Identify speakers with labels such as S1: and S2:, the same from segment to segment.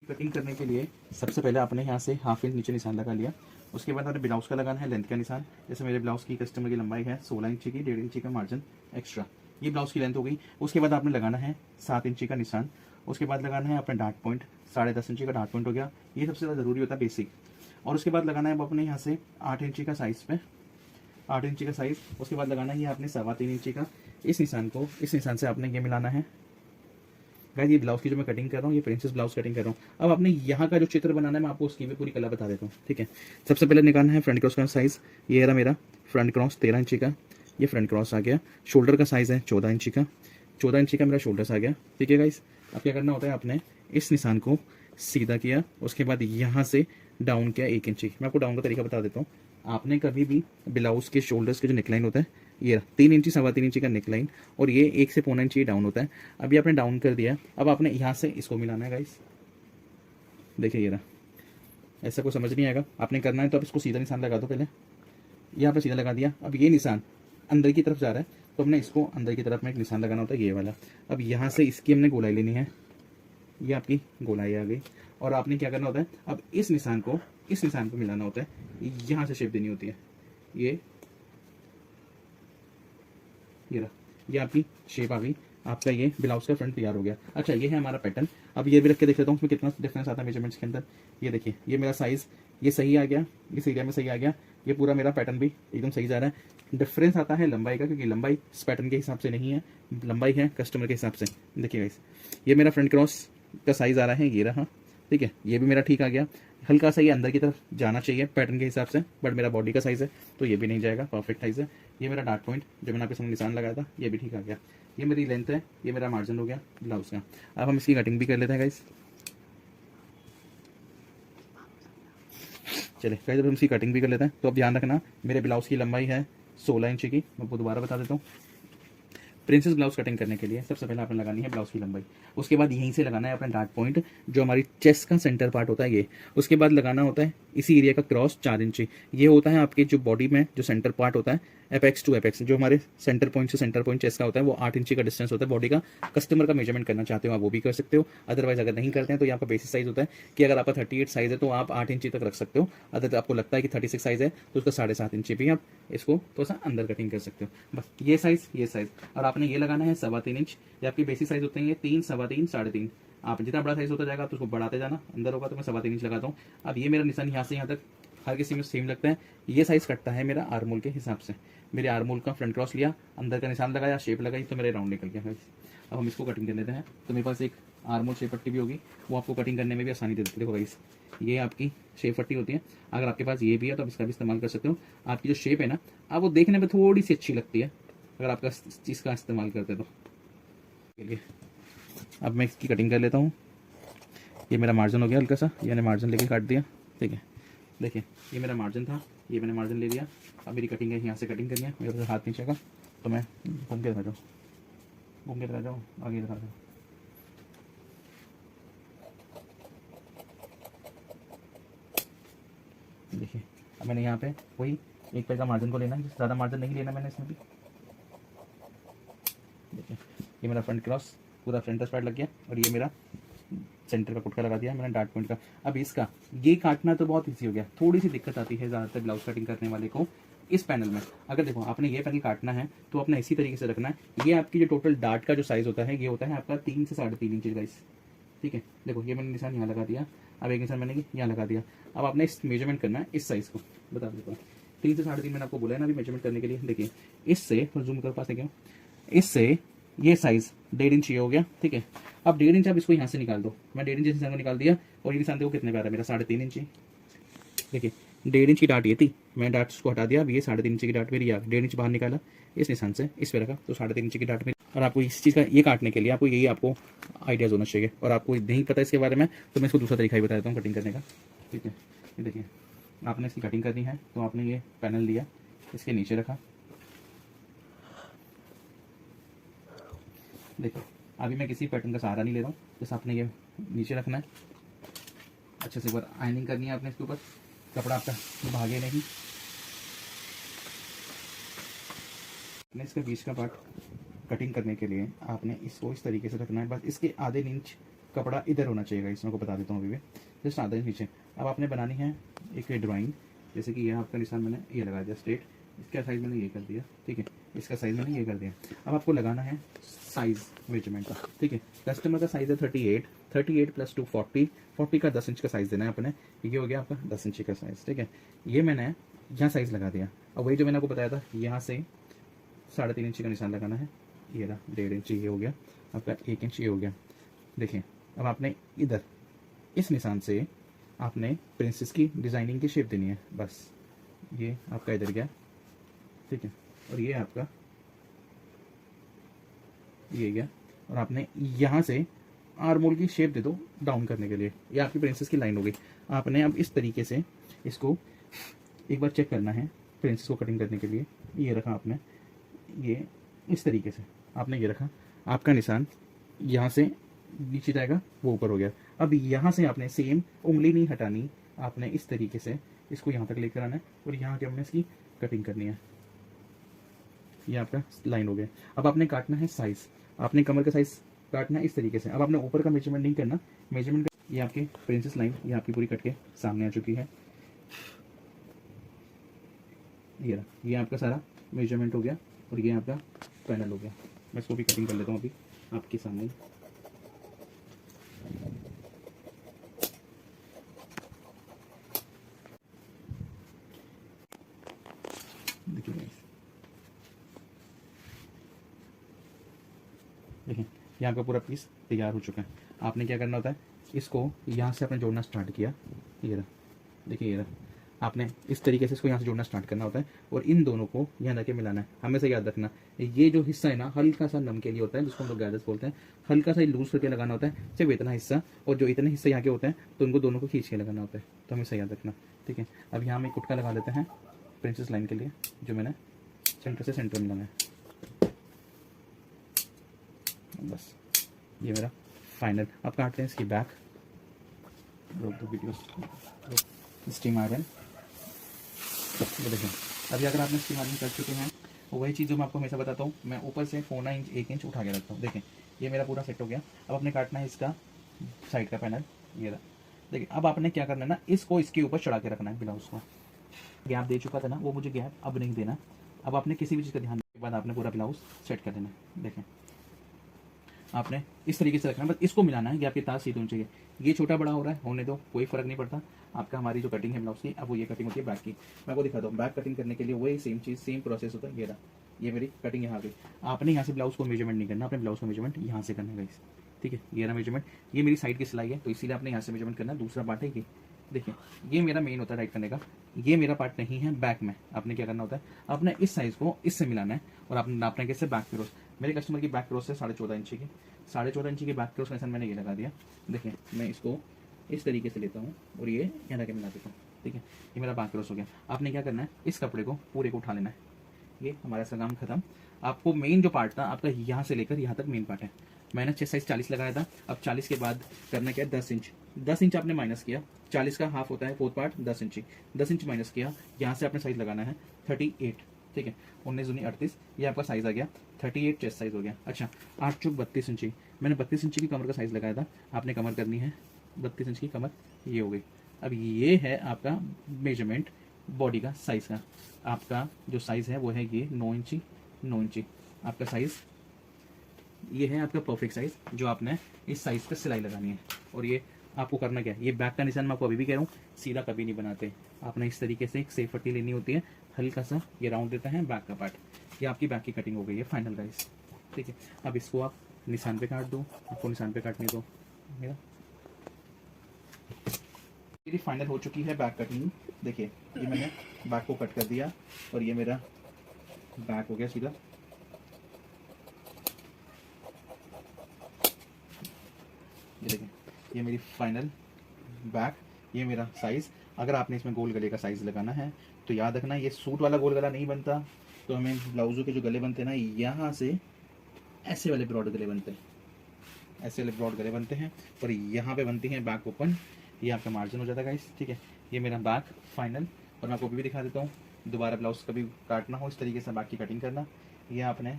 S1: Cutting करने के लिए सबसे पहले आपने यहाँ से हाफ इंच नीचे निशान लगा लिया। उसके बाद आपने ब्लाउज का लगाना है लेंथ का निशान। जैसे मेरे ब्लाउज की कस्टमर की लंबाई है 16 इंची की, 1.5 इंची का मार्जिन एक्स्ट्रा, ये ब्लाउज की लेंथ हो गई। उसके बाद आपने लगाना है 7 इंची का निशान। उसके बाद लगाना है अपना डार्ट पॉइंट, 10.5 इंची का डार्ट पॉइंट हो गया, ये सबसे ज़्यादा जरूरी होता है बेसिक। और उसके बाद लगाना है अब अपने यहाँ से 8 इंची का साइज पे, 8 इंची का साइज। उसके बाद लगाना है आपने 3.25 इंची का। इस निशान को इस निशान से आपने ये मिलाना है। गाइस ये ब्लाउज की जो मैं कटिंग कर रहा हूँ, ये प्रिंसेस ब्लाउज कटिंग कर रहा हूँ। अब आपने यहाँ का जो चित्र बनाना है, मैं आपको उसकी भी पूरी कला बता देता हूँ, ठीक है। सबसे पहले निकालना है फ्रंट क्रॉस का साइज। ये रहा मेरा फ्रंट क्रॉस 13 इंची का, ये फ्रंट क्रॉस आ गया। शोल्डर का साइज है 14 इंची का, 14 इंची का मेरा शोल्डर आ गया, ठीक है गाइस। अब क्या करना होता है, आपने इस निशान को सीधा किया, उसके बाद यहाँ से डाउन किया 1 इंची। मैं आपको डाउन का तरीका बता देता हूँ। आपने कभी भी ब्लाउज के शोल्डर्स के जो नेकलाइन होता है, ये 3 इंची 3.25 इंची का नेकलाइन, और ये 1 से 1.25 इंची डाउन होता है। अभी आपने डाउन कर दिया, अब आपने यहाँ से इसको मिलाना है गाइस। देखिए ये रहा, ऐसा कोई समझ नहीं आएगा। आपने करना है तो आप इसको सीधा निशान लगा दो। पहले यहाँ पे सीधा लगा दिया, अब ये निशान अंदर की तरफ जा रहा है, तो हमने इसको अंदर की तरफ में एक निशान लगाना होता है, ये वाला। अब यहाँ से इसकी हमने गोलाई लेनी है, ये आपकी गोलाई आ गई। और आपने क्या करना होता है, अब इस निशान को मिलाना होता है, यहाँ से शेप देनी होती है, ये रहा, ये आपकी शेप आ गई। आपका ये ब्लाउज का फ्रंट तैयार हो गया। अच्छा ये है हमारा पैटर्न। अब ये भी रख के देख लेता हूँ उसमें कितना डिफरेंस आता है मेजरमेंट्स के अंदर। ये देखिए, ये मेरा साइज ये सही आ गया, इस एरिया में सही आ गया, ये पूरा मेरा पैटर्न भी एकदम सही जा रहा है। डिफरेंस आता है लंबाई का, क्योंकि लंबाई इस पैटर्न के हिसाब से नहीं है, लंबाई है कस्टमर के हिसाब से। देखिए गाइस, ये मेरा फ्रंट क्रॉस का साइज आ रहा है, ये रहा, ठीक है। ये भी मेरा ठीक आ गया। हल्का सा ये अंदर की तरफ जाना चाहिए पैटर्न के हिसाब से, बट मेरा बॉडी का साइज है तो ये भी नहीं जाएगा, परफेक्ट साइज है। ये मेरा डार्ट पॉइंट जो मैंने आपके सामने निशान लगाया था, ये भी ठीक आ गया। ये मेरी लेंथ है, ये मेरा मार्जिन हो गया ब्लाउज का। अब हम इसकी कटिंग भी कर लेते हैं गाइस। चलिए गाइस, अब हम इसकी कटिंग भी कर लेते हैं। तो अब ध्यान रखना, मेरे ब्लाउज की लंबाई है 16 इंच की। मैं आपको दोबारा बता देता हूँ। प्रिंसेस ब्लाउज कटिंग करने के लिए सबसे पहले आपने लगानी है ब्लाउज की लंबाई। उसके बाद यहीं से लगाना है अपना डार्ट पॉइंट, जो हमारी चेस्ट का सेंटर पार्ट होता है ये। उसके बाद लगाना होता है इसी एरिया का क्रॉस 4 इंची। ये होता है आपके जो बॉडी में जो सेंटर पार्ट होता है, एपेक्स टू एपेक्स, जो हमारे सेंटर पॉइंट से सेंटर पॉइंट चेस्ट का होता है, वो 8 इंची का डिस्टेंस होता है बॉडी का। कस्टमर का मेजरमेंट करना चाहते हो आप वो भी कर सकते हो, अदरवाइज अगर नहीं करते हैं तो ये आपका बेसिक साइज होता है कि अगर आपका 38 साइज है तो आप 8 इंची तक रख सकते हो। अगर आपको लगता है कि 36 साइज है तो उसका 7.5 इंची भी आप इसको थोड़ा सा अंदर कटिंग कर सकते हो। बस ये साइज। और आपने ये लगाना है 3.25 इंच। ये आपकी बेसिक साइज होते हैं, ये 3, 3.25, 3.5। आप जितना बड़ा साइज होता जाएगा आप उसको बढ़ाते जाना। अंदर होगा तो मैं 3.25 इंच लगाता हूँ। अब ये मेरा निशान यहाँ से यहाँ तक हर किसी में सेम लगता है। ये साइज कटता है मेरा आर्मोल के हिसाब से। मेरे आर्मोल का फ्रंट क्रॉस लिया, अंदर का निशान लगाया, शेप लगाई, तो मेरे राउंड निकल गया। अब हम इसको कटिंग कर लेते हैं। तो मेरे पास एक आर्मोल शेप पट्टी भी होगी, वो आपको कटिंग करने में भी आसानी दे देती है। देखो गाइस, ये आपकी शेप पट्टी होती है। अगर आपके पास ये भी है तो आप इसका भी इस्तेमाल कर सकते हो। आपकी जो शेप है ना, आप वो देखने में थोड़ी सी अच्छी लगती है अगर आपका चीज़ का इस्तेमाल करते तो। चलिए अब मैं इसकी कटिंग कर लेता हूँ। ये मेरा मार्जिन हो गया हल्का सा, ये मैंने मार्जिन लेके काट दिया, ठीक है। देखिए ये मेरा मार्जिन था, ये मैंने मार्जिन ले लिया। अब मेरी कटिंग है, यहाँ से कटिंग करनी है। मेरे हाथ नीचे का, तो मैं घूम के दिखा जाऊँ, आगे दिखा जाऊँ। देखिए अब मैंने यहाँ पे वही एक पैर का मार्जिन को लेना है, ज़्यादा मार्जिन नहीं लेना मैंने इसमें भी। देखिए ये मेरा फ्रंट क्रॉस पूरा फ्रंट पार्ट लग गया, और ये मेरा सेंटर का पुटका लगा दिया मैंने डार्ट पॉइंट का। अब इसका ये काटना तो बहुत ईजी हो गया। थोड़ी सी दिक्कत आती है ज़्यादातर ब्लाउज कटिंग करने वाले को इस पैनल में। अगर देखो आपने ये पैनल काटना है तो अपना इसी तरीके से रखना है। ये आपकी जो टोटल डार्ट का जो साइज होता है, ये होता है आपका 3 से 3.5 इंच गाइस, ठीक है। देखो ये मैंने निशान यहाँ लगा दिया, अब एक निशान मैंने यहाँ लगा दिया। अब आपने इस मेजरमेंट करना है, इस साइज को बता देता हूँ। 3 से 3.5 मैंने आपको बोला है ना अभी मेजरमेंट करने के लिए। देखिए इससे तो जूम कर पास है, इससे ये साइज 1.5 इंच ये हो गया, ठीक है। अब 1.5 इंच आप इसको यहाँ से निकाल दो। मैं 1.5 इंच निशान को निकाल दिया, और ये निशान देखो कितने प्यारा मेरा 3.5 इंच। देखिए 1.5 इंच की डाट ये थी, मैं डाट को हटा दिया। अब ये 3.5 इंच की डाट मेरी आ गई। 1.5 इंच बाहर निकाला, इस निशान से इस पे रखा, तो 3.5 इंच की डाट मेरी। और आपको इस चीज़ का ये काटने के लिए आपको यही आपको आइडियाज़ होना चाहिए, और आपको नहीं पता इसके बारे में तो मैं इसको दूसरा तरीका ही बता देता हूँ कटिंग करने का, ठीक है। ये देखिए आपने इसकी कटिंग करनी है तो आपने ये पैनल लिया, इसके नीचे रखा। देखो अभी मैं किसी पैटर्न का सहारा नहीं ले रहा हूँ, जैसे आपने ये नीचे रखना है, अच्छे से ऊपर आयनिंग करनी है आपने इसके ऊपर, कपड़ा आपका भागे नहीं। आपने इसका बीच का पार्ट कटिंग करने के लिए आपने इसको इस तरीके से रखना है, बस इसके आधे इंच कपड़ा इधर होना चाहिए गाइस, मैं को बता देता हूँ अभी भी, जस्ट आधा इंच नीचे। अब आपने बनानी है एक ड्राइंग, जैसे कि यहाँ आपका निशान मैंने ये लगा दिया स्ट्रेट, इसका साइज़ मैंने ये कर दिया, ठीक है, इसका साइज़ मैंने ये कर दिया। अब आपको लगाना है साइज़ मेजरमेंट का, ठीक है। कस्टमर का साइज़ है 38, 38 + 2 40, 40 का 10 इंच का साइज़ देना है अपने, ये हो गया आपका 10 इंच का साइज़, ठीक है। ये मैंने यहाँ साइज़ लगा दिया। अब वही जो मैंने आपको बताया था, यहाँ से 3.5 इंच का निशान लगाना है, ये रहा 1.5 इंच, ये हो गया आपका 1 इंच, ये हो गया। देखिए अब आपने इधर इस निशान से आपने प्रिंसेस की डिज़ाइनिंग की शेप देनी है, बस ये आपका इधर गया, ठीक है, और ये आपका ये गया, और आपने यहाँ से आर्मोल की शेप दे दो डाउन करने के लिए, ये आपकी प्रिंसेस की लाइन हो गई। आपने अब इस तरीके से इसको एक बार चेक करना है प्रिंसेस को कटिंग करने के लिए। ये रखा आपने, ये इस तरीके से आपने ये रखा, आपका निशान यहाँ से नीचे जाएगा, वो ऊपर हो गया। अब यहाँ से आपने सेम उंगली नहीं हटानी, आपने इस तरीके से इसको यहाँ तक लेकर आना है, और यहाँ के हमने इसकी कटिंग करनी है। ये आपका लाइन हो गया। अब आपने काटना है साइज, आपने कमर का साइज काटना है इस तरीके से। अब आपने ऊपर का मेजरमेंट नहीं करना, मेजरमेंट ये आपकी प्रिंसेस लाइन ये आपकी पूरी कट के सामने आ चुकी है। ये आपका सारा मेजरमेंट हो गया, और ये आपका पैनल हो गया। मैं इसको भी कटिंग कर लेता हूँ अभी आपके सामने। देखिए ये आपका पूरा पीस तैयार हो चुका है। आपने क्या करना होता है, इसको यहाँ से आपने जोड़ना स्टार्ट किया, ये रहा, देखिए ये रहा, आपने इस तरीके से इसको यहाँ से जोड़ना स्टार्ट करना होता है, और इन दोनों को यहाँ रख के मिलाना है। हमेशा याद रखना, ये जो हिस्सा है ना हल्का सा नम के लिए होता है, जिसको हम लोग गैदर्स बोलते हैं, हल्का सा लूज करके लगाना होता है, सिर्फ इतना हिस्सा, और जो इतने हिस्से यहाँ के होते हैं तो उनको दोनों को खींच के लगाना होता है, तो हमेशा याद रखना, ठीक है। अब यहाँ हम एक कुटका लगा लेते हैं प्रिंसेस लाइन के लिए, जो मैंने सेंटर से सेंटर मिलाना है, बस ये मेरा फाइनल। अब काटते हैं इसकी बैक, रोक दो वीडियो, स्टीम आयरन। ये देखें, अभी अगर आपने स्टीम आयरन कर चुके हैं, वही चीज़ जो मैं आपको हमेशा बताता हूँ, मैं ऊपर से 4 इंच 1 इंच उठा के रखता हूँ। देखें ये मेरा पूरा सेट हो गया। अब आपने काटना है इसका साइड का पैनल, ये रहा। देखिए अब आपने क्या करना है ना, इसको इसके ऊपर चढ़ा के रखना है ब्लाउज को। गैप दे चुका था ना, वो मुझे गैप अब नहीं देना। अब आपने किसी भी चीज़ का ध्यान देने के बाद आपने पूरा ब्लाउज सेट कर देना है। देखें आपने इस तरीके से रखना है, बस इसको मिलाना है कि आपकी तार सीधी होनी चाहिए। ये छोटा बड़ा हो रहा है, होने दो, कोई फर्क नहीं पड़ता। आपका हमारी जो कटिंग है ब्लाउज की, अब वो ये कटिंग होती है बैक की। मैं आपको दिखाता हूँ, बैक कटिंग करने के लिए वही सेम चीज़, सेम प्रोसेस होता है। ये रहा, ये मेरी कटिंग यहाँ पे। आपने यहाँ से ब्लाउज को मेजरमेंट नहीं करना, आपने ब्लाउज का मेजरमेंट यहाँ से करना है गाइस, ठीक है। ये रहा मेजरमेंट, ये मेरी साइड की सिलाई है, तो इसीलिए आपने यहाँ से मेजरमेंट करना है। दूसरा पार्ट है ये, देखिए ये मेरा मेन होता है राइट करने का, ये मेरा पार्ट नहीं है बैक में। आपने क्या करना होता है, आपने इस साइज को इससे मिलाना है, और आपने नापना है कैसे, बैक क्रॉस। मेरे कस्टमर की बैक क्रॉस है 14.5 इंच की, 14.5 इंच की बैक क्रॉस का मैंने ये लगा दिया। देखिए मैं इसको इस तरीके से लेता हूँ, और ये यहाँ के मिला देता हूँ, ठीक है। ये मेरा बैक क्रॉस हो गया। आपने क्या करना है, इस कपड़े को पूरे को उठा लेना है। ये हमारा सा काम खत्म। आपको मेन जो पार्ट था आपका यहाँ से लेकर यहाँ तक मेन पार्ट है। मैंने चेस्ट साइज 40 लगाया था, अब 40 के बाद करना क्या है, 10 इंच। 10 इंच आपने माइनस किया, 40 का हाफ होता है fourth part, 10 inch. 10 inch minus किया, यहाँ से आपने साइज लगाना है 38, ठीक है। 19 दूनी 38, ये आपका साइज आ गया 38, चेस्ट साइज हो गया। अच्छा 8 चौक 32 इंची, मैंने 32 इंची की कमर का साइज लगाया था। आपने कमर करनी है 32 इंच की कमर, ये हो गई। अब ये है आपका मेजरमेंट बॉडी का साइज का। आपका जो साइज है वो है ये 9 इंची, 9 इंची आपका साइज। ये है आपका परफेक्ट साइज, जो आपने इस साइज पे सिलाई लगानी है। और ये आपको करना क्या है, ये बैक का निशान मैं आपको अभी भी कह रहा हूँ, सीधा कभी नहीं बनाते। आपने इस तरीके से एक सेफ पट्टी लेनी होती है, हल्का सा ये राउंड देता है बैक का पार्ट। ये आपकी बैक की कटिंग हो गई है फाइनल गाइस, ठीक है। अब इसको आप निशान पे काट दो, आपको निशान पे काटने दो। मेरा मेरी फाइनल हो चुकी है बैक कटिंग। देखिए ये मैंने बैक को कट कर दिया, और ये मेरा बैक हो गया सीधा। ये देखें, ये मेरी फाइनल बैक, ये मेरा साइज। अगर आपने इसमें गोल गले का साइज लगाना है तो याद रखना, ये सूट वाला गोल गला नहीं बनता। तो हमें ब्लाउजों के जो गले बनते हैं ना, यहाँ से ऐसे वाले ब्रॉड गले बनते हैं, ऐसे वाले ब्रॉड गले बनते हैं, और यहाँ पे बनती है बैक ओपन। ये आपका मार्जिन हो जाता है गाइस, ठीक है। ये मेरा बैक फाइनल, और मैं आपको भी दिखा देता हूँ। दोबारा ब्लाउज कभी काटना हो इस तरीके से बैक की कटिंग करना। ये आपने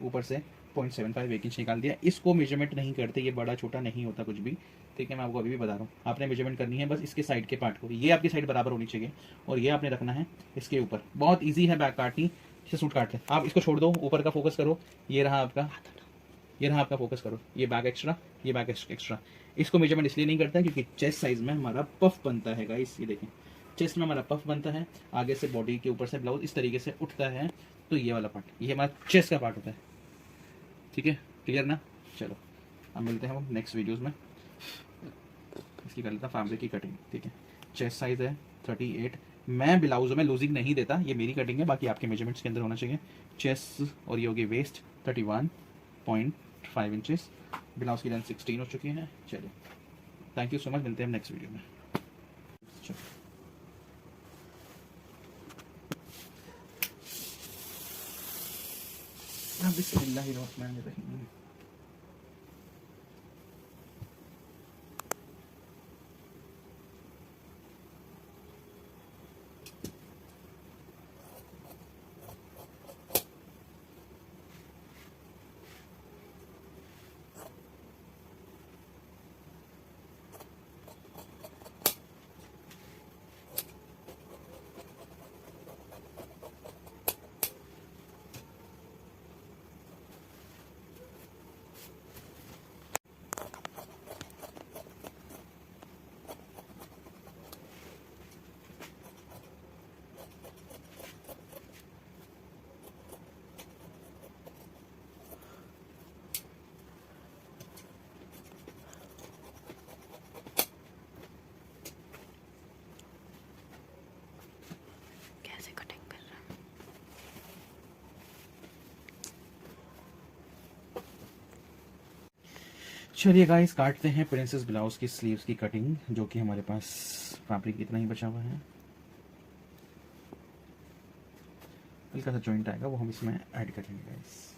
S1: ऊपर से 0.75 1 इंच निकाल दिया। इसको मेजरमेंट नहीं करते, ये बड़ा छोटा नहीं होता कुछ भी, ठीक है। मैं आपको अभी भी बता रहा हूँ, आपने मेजरमेंट करनी है बस इसके साइड के पार्ट को, ये आपकी साइड बराबर होनी चाहिए और ये आपने रखना है इसके ऊपर। बहुत ईजी है बैक काटनी, इसे सूट काट ले। आप इसको छोड़ दो, ऊपर का फोकस करो, ये रहा आपका, ये रहा आपका, फोकस करो, ये बैक एक्स्ट्रा, ये बैक एक्स्ट्रा। इसको मेजरमेंट इसलिए नहीं करते हैं क्योंकि चेस्ट साइज में हमारा पफ बनता है गाइस, ये देखें चेस्ट में हमारा पफ बनता है, आगे से बॉडी के ऊपर से ब्लाउज इस तरीके से उठता है, तो ये वाला पार्ट ये हमारा चेस्ट का पार्ट होता है, ठीक है। क्लियर ना? चलो अब मिलते हैं हम नेक्स्ट वीडियोस में। इसकी कर लेता फैब्रिक की कटिंग, ठीक है। चेस्ट साइज है 38, मैं ब्लाउज में लूजिंग नहीं देता, ये मेरी कटिंग है, बाकी आपके मेजरमेंट्स के अंदर होना चाहिए। चेस्ट और ये होगी वेस्ट 31.5 इंचेस, ब्लाउज की लेंथ 16 हो चुकी है। चलिए थैंक यू सो मच, मिलते हैं हम नेक्स्ट वीडियो में। चलो बिस्मिल्लाहिर्रहमानिर्रहीम।
S2: कैसे कटिंग कर रहा है?
S1: चलिए गाइस काटते हैं प्रिंसेस ब्लाउज की स्लीव्स की कटिंग, जो कि हमारे पास फैब्रिक इतना ही बचा हुआ है। हल्का सा जॉइंट आएगा वो हम इसमें ऐड करेंगे गाइस।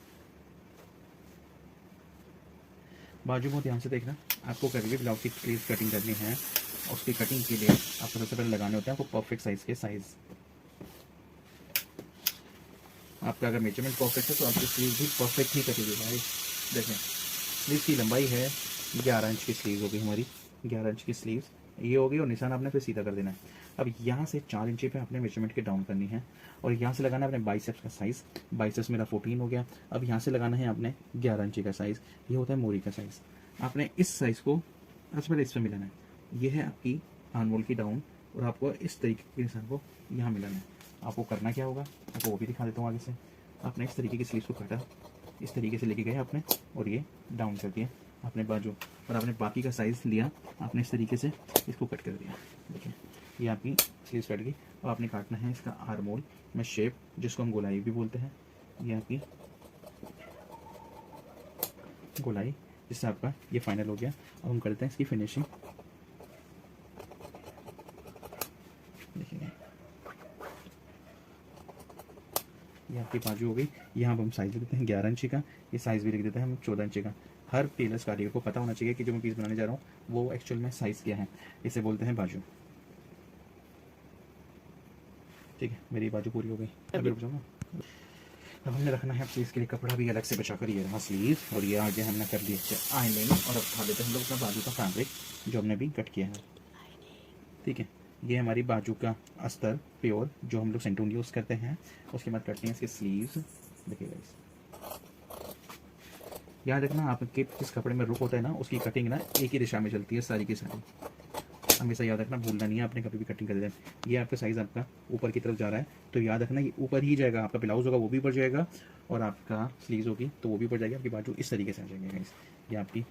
S1: बाजू बहुत ध्यान से देखना, आपको कभी भी ब्लाउज की स्लीव्स कटिंग करनी है, उसकी कटिंग के लिए आपको सबसे पहले लगाने होते हैं आपको परफेक्ट साइज के साइज। आपका अगर मेजरमेंट परफेक्ट है तो आपकी स्लीव भी परफेक्ट ही कटेगी गाइस। देखें स्लीव की लंबाई है 11 इंच की स्लीव होगी हमारी, 11 इंच की स्लीव ये होगी और निशान आपने फिर सीधा कर देना है। अब यहाँ से 4 इंची पे आपने मेजरमेंट के डाउन करनी है और यहाँ से लगाना है अपने बाइसेप्स का साइज़। बाइसेप्स मेरा 14 हो गया। अब यहाँ से लगाना है आपने 11 इंची का साइज़, ये होता है मोरी का साइज़। आपने इस साइज़ को सबसे पहले इस पर मिलाना है, ये है आपकी आर्महोल की डाउन और आपको इस तरीके के निशान को यहाँ मिलाना है। आपको करना क्या होगा आपको वो भी दिखा देता हूँ आगे से। आपने इस तरीके की स्लीव्स को काटा, इस तरीके से लेके गए आपने और ये डाउन कर दिया आपने बाजू, और आपने बाकी का साइज़ लिया, आपने इस तरीके से इसको कट कर दिया। देखिए ये आपकी स्लीव्स कट गई। और आपने काटना है इसका आर्महोल में शेप, जिसको हम गोलाई भी बोलते हैं। ये आपकी गोलाई, जिससे आपका ये फाइनल हो गया। अब हम करते हैं इसकी फिनिशिंग। देखिए ये आपकी बाजू हो गई। यहाँ पर हम साइज़ लिख देते हैं 11 इंची का, ये साइज़ भी लिख देते हैं हम 14 इंची का। हर टेलर्स कारीगर को पता होना चाहिए कि जो मैं पीस बनाने जा रहा हूँ वो एक्चुअल में साइज़ क्या है, इसे बोलते हैं बाजू। ठीक है मेरी बाजू पूरी हो गई। अब रुक जाओ ना, अब हमने रखना है अपने इसके लिए कपड़ा भी अलग से बचा कर, ये रहा स्लीव और ये आगे हमने कर दिया आइनिंग। और अब उठा लेते हैं हम लोग अपना बाजू का फैब्रिक जो हमने भी कट किया है। ठीक है ये हमारी बाजू का अस्तर प्योर जो हम लोग सेंटून यूज़ करते हैं। उसके बाद करते हैं इसके स्लीव्स। देखिएगा इस याद रखना आपके जिस कपड़े में रुक होता है ना उसकी कटिंग ना एक ही दिशा में चलती है सारी की सारी, हमेशा याद रखना, भूलना नहीं है आपने कभी भी कटिंग कर देना। ये आपका साइज़ आपका ऊपर की तरफ जा रहा है तो याद रखना ये ऊपर ही जाएगा, आपका ब्लाउज होगा वो भी ऊपर जाएगा और आपका स्लीव्स होगी तो वो भी ऊपर जाएगी। आपकी बाजू इस तरीके से आ जाएंगे। ये आपकी